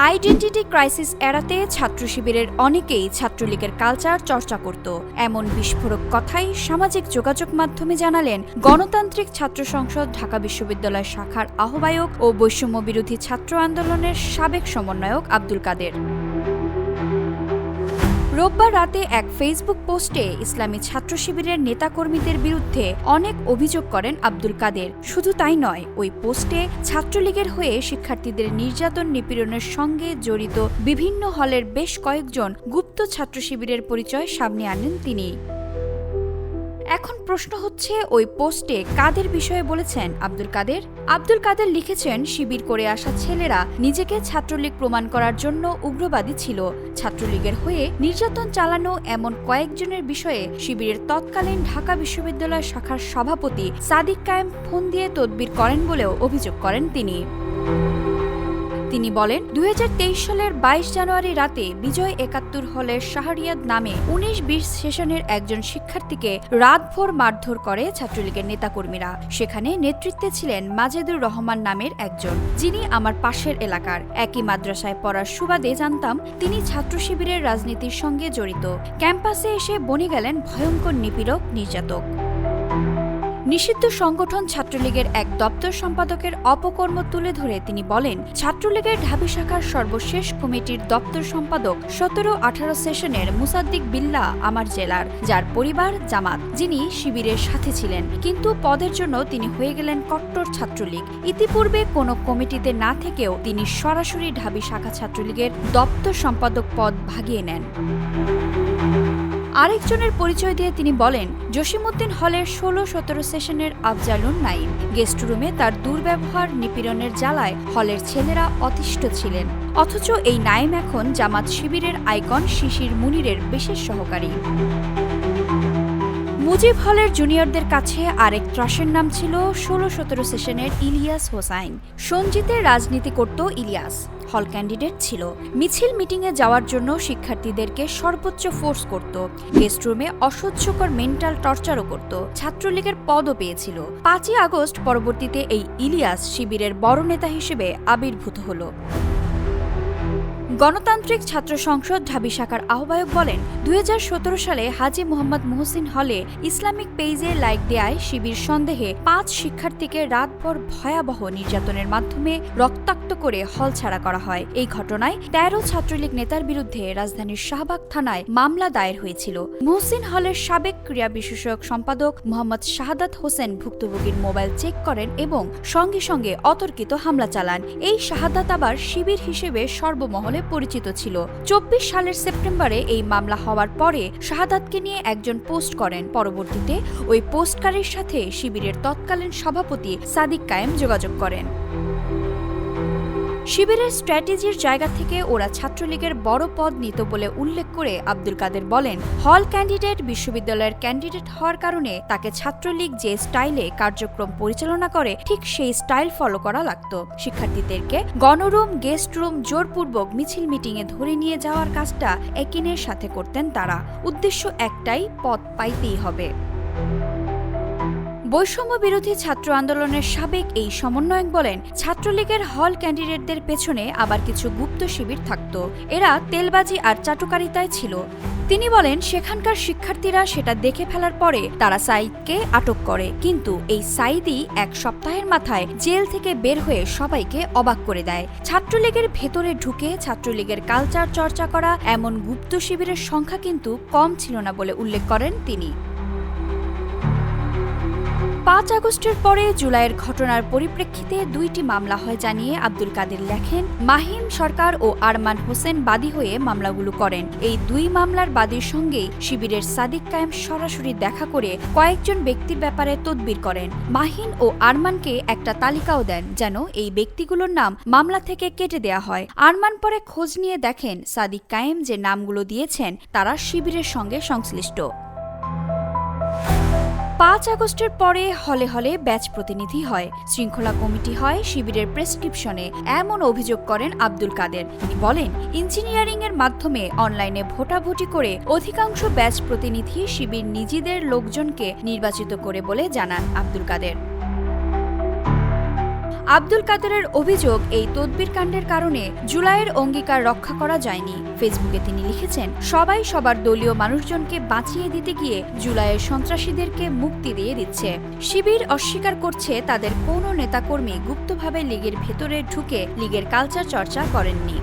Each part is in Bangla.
আইডেন্টিটি ক্রাইসিস এড়াতে ছাত্র শিবিরের অনেকেই ছাত্রলীগের কালচার চর্চা করত। এমন বিস্ফোরক কথাই সামাজিক যোগাযোগ মাধ্যমে জানালেন গণতান্ত্রিক ছাত্র সংসদ ঢাকা বিশ্ববিদ্যালয় শাখার আহ্বায়ক ও বৈষম্য বিরোধী ছাত্র আন্দোলনের সাবেক সমন্বয়ক আব্দুল কাদের। রোববার রাতে এক ফেসবুক পোস্টে ইসলামী ছাত্র শিবিরের নেতাকর্মীদের বিরুদ্ধে অনেক অভিযোগ করেন আব্দুল কাদের। শুধু তাই নয়, ওই পোস্টে ছাত্রলীগের হয়ে শিক্ষার্থীদের নির্যাতন নিপীড়নের সঙ্গে জড়িত বিভিন্ন হলের বেশ কয়েকজন গুপ্ত ছাত্র শিবিরের পরিচয় সামনে আনেন তিনি। এখন প্রশ্ন হচ্ছে, ওই পোস্টে কাদের বিষয়ে বলেছেন আব্দুল কাদের? আব্দুল কাদের লিখেছেন, শিবির করে আসা ছেলেরা নিজেকে ছাত্রলীগ প্রমাণ করার জন্য উগ্রবাদী ছিল। ছাত্রলীগের হয়ে নির্যাতন চালানো এমন কয়েকজনের বিষয়ে শিবিরের তৎকালীন ঢাকা বিশ্ববিদ্যালয় শাখার সভাপতি সাদিক কায়েম ফোন দিয়ে তদবির করেন বলেও অভিযোগ করেন তিনি। তিনি বলেন, 2023 সালের 22 জানুয়ারি রাতে বিজয় 71 হলের শাহরিয়াদ নামে 19-20 সেশনের একজন শিক্ষার্থীকে রাতভর মারধর করে ছাত্রলীগের নেতাকর্মীরা। সেখানে নেতৃত্বে ছিলেন মাজেদুর রহমান নামের একজন, যিনি আমার পাশের এলাকার। একই মাদ্রাসায় পড়ার সুবাদে জানতাম তিনি ছাত্র শিবিরের রাজনীতির সঙ্গে জড়িত। ক্যাম্পাসে এসে বনে গেলেন ভয়ঙ্কর নিপীড়ক, নির্যাতক। নিষিদ্ধ সংগঠন ছাত্রলীগের এক দপ্তর সম্পাদকের অপকর্ম তুলে ধরে তিনি বলেন, ছাত্রলীগের ঢাবি শাখার সর্বশেষ কমিটির দপ্তর সম্পাদক 17-18 সেশনের মুসাদ্দিক বিল্লাহ আমার জেলার, যার পরিবার জামাত, যিনি শিবিরের সাথে ছিলেন, কিন্তু পদের জন্য তিনি হয়ে গেলেন কট্টর ছাত্রলীগ। ইতিপূর্বে কোনো কমিটিতে না থেকেও তিনি সরাসরি ঢাবি শাখা ছাত্রলীগের দপ্তর সম্পাদক পদ ভাগিয়ে নেন। আরেকজনের পরিচয় দিয়ে তিনি বলেন, জসিমউদ্দিন হলের 16-17 সেশনের আফজালুন নাইম। গেস্ট রুমে তার দুর্ব্যবহার, নিপীড়নের জ্বালায় হলের ছেলেরা অতিষ্ঠ ছিলেন। অথচ এই নাইম এখন জামাত শিবিরের আইকন শিশির মুনিরের বিশেষ সহকারী। মুজিব হলের জুনিয়রদের কাছে আরেক ত্রাসের নাম ছিল 16-17 সেশনের ইলিয়াস হোসাইন। সঞ্জিতের রাজনীতি করত ইলিয়াস, হল ক্যান্ডিডেট ছিল। মিছিল মিটিংয়ে যাওয়ার জন্য শিক্ষার্থীদেরকে সর্বোচ্চ ফোর্স করত। গেস্ট রুমে অসহ্যকর মেন্টাল টর্চারও করত। ছাত্রলীগের পদও পেয়েছিল। 5ই আগস্ট পরবর্তীতে এই ইলিয়াস শিবিরের বড় নেতা হিসেবে আবির্ভূত হল। গণতান্ত্রিক ছাত্র সংসদ ঢাবি শাখার আহ্বায়ক বলেন, 2017 সালে হাজী মোহাম্মদ মুহসিন হলে ইসলামিক পেজে লাইক দেয়ায় শিবির সন্দেহে 5 শিক্ষার্থীকে রাতভর ভয়াবহ নির্যাতনের মাধ্যমে রক্তাক্ত করে হল ছাড়া করা হয়। এই ঘটনায় 13 ছাত্রলীগ নেতার বিরুদ্ধে রাজধানীর শাহবাগ থানায় মামলা দায়ের হয়েছিল। মুহসিন হলের সাবেক ক্রীড়া বিষয়ক সম্পাদক মোহাম্মদ শাহাদাত হোসেন ভুক্তভোগীর মোবাইল চেক করেন এবং সঙ্গে সঙ্গে অতর্কিত হামলা চালান। এই শাহাদাত আবার শিবির হিসেবে সর্বমহলে পরিচিত ছিল। 24 সালের সেপ্টেম্বরে এই মামলা হওয়ার পরে শাহাদাতকে নিয়ে একজন পোস্ট করেন। পরবর্তীতে ওই পোস্টকারীর সাথে শিবিরের তৎকালীন সভাপতি সাদিক কায়েম যোগাযোগ করেন। শিবিরের স্ট্র্যাটেজির জায়গা থেকে ওরা ছাত্রলীগের বড় পদ নিত বলে উল্লেখ করে আব্দুল কাদের বলেন, হল ক্যান্ডিডেট বিশ্ববিদ্যালয়ের ক্যান্ডিডেট হওয়ার কারণে তাকে ছাত্রলীগ যে স্টাইলে কার্যক্রম পরিচালনা করে ঠিক সেই স্টাইল ফলো করা লাগত। শিক্ষার্থীদেরকে গণরুম, গেস্ট রুম জোরপূর্বক মিছিল মিটিংয়ে ধরে নিয়ে যাওয়ার কাজটা একিনের সাথে করতেন তারা। উদ্দেশ্য একটাই, পদ পাইতেই হবে। বৈষম্য বিরোধী ছাত্র আন্দোলনের সাবেক এই সমন্বয়ক বলেন, ছাত্রলীগের হল ক্যান্ডিডেটদের পেছনে আবার কিছু গুপ্ত শিবির থাকত। এরা তেলবাজি আর চাটুকারিতায় ছিল। তিনি বলেন, সেখানকার শিক্ষার্থীরা সেটা দেখে ফেলার পরে তারা সাইদকে আটক করে, কিন্তু এই সাইদই 1 সপ্তাহের মাথায় জেল থেকে বের হয়ে সবাইকে অবাক করে দেয়। ছাত্রলীগের ভেতরে ঢুকে ছাত্রলীগের কালচার চর্চা করা এমন গুপ্ত শিবিরের সংখ্যা কিন্তু কম ছিল না বলে উল্লেখ করেন তিনি। 5 আগস্টের পরে জুলাইয়ের ঘটনার পরিপ্রেক্ষিতে 2টি মামলা হয় জানিয়ে আব্দুল কাদের লেখেন, মাহিম সরকার ও আরমান হোসেন বাদী হয়ে মামলাগুলো করেন। এই 2 মামলার বাদীর সঙ্গেই শিবিরের সাদিক কায়েম সরাসরি দেখা করে কয়েকজন ব্যক্তির ব্যাপারে তদবির করেন। মাহিন ও আরমানকে একটা তালিকাও দেন যেন এই ব্যক্তিগুলোর নাম মামলা থেকে কেটে দেয়া হয়। আরমান পরে খোঁজ নিয়ে দেখেন সাদিক কায়েম যে নামগুলো দিয়েছেন তারা শিবিরের সঙ্গে সংশ্লিষ্ট। 5 আগস্টের পরে হলে হলে ব্যাচ প্রতিনিধি হয়, শৃঙ্খলা কমিটি হয় শিবিরের প্রেসক্রিপশনে, এমন অভিযোগ করেন আব্দুল কাদের। তিনি বলেন, ইঞ্জিনিয়ারিং এর মাধ্যমে অনলাইনে ভোটাভুটি করে অধিকাংশ ব্যাচ প্রতিনিধি শিবির নিজেদের লোকজনকে নির্বাচিত করে বলে জানান আব্দুল কাদের। আব্দুল কাদেরের অভিযোগ, এই তদবির কাণ্ডের কারণে জুলাইয়ের অঙ্গীকার রক্ষা করা যায়নি। ফেসবুকে তিনি লিখেছেন, সবাই সবার দলীয় মানুষজনকে বাঁচিয়ে দিতে গিয়ে জুলাইয়ের সন্ত্রাসীদেরকে মুক্তি দিয়ে দিচ্ছে। শিবির অস্বীকার করছে তাদের কোনো নেতাকর্মী গুপ্তভাবে লীগের ভেতরে ঢুকে লীগের কালচার চর্চা করেননি।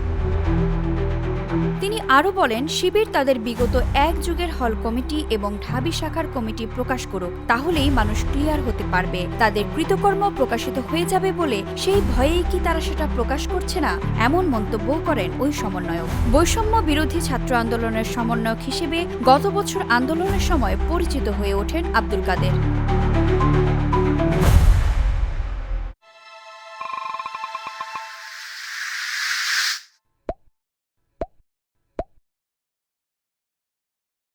তিনি আরও বলেন, শিবির তাদের বিগত এক যুগের হল কমিটি এবং ঢাবি শাখার কমিটি প্রকাশ করুক, তাহলেই মানুষ ক্লিয়ার হতে পারবে। তাদের কৃতকর্ম প্রকাশিত হয়ে যাবে বলে সেই ভয়েই কি তারা সেটা প্রকাশ করছে না, এমন মন্তব্য করেন ওই সমন্বয়ক। বৈষম্য বিরোধী ছাত্র আন্দোলনের সমন্বয়ক হিসেবে গত বছর আন্দোলনের সময় পরিচিত হয়ে ওঠেন আব্দুল কাদের।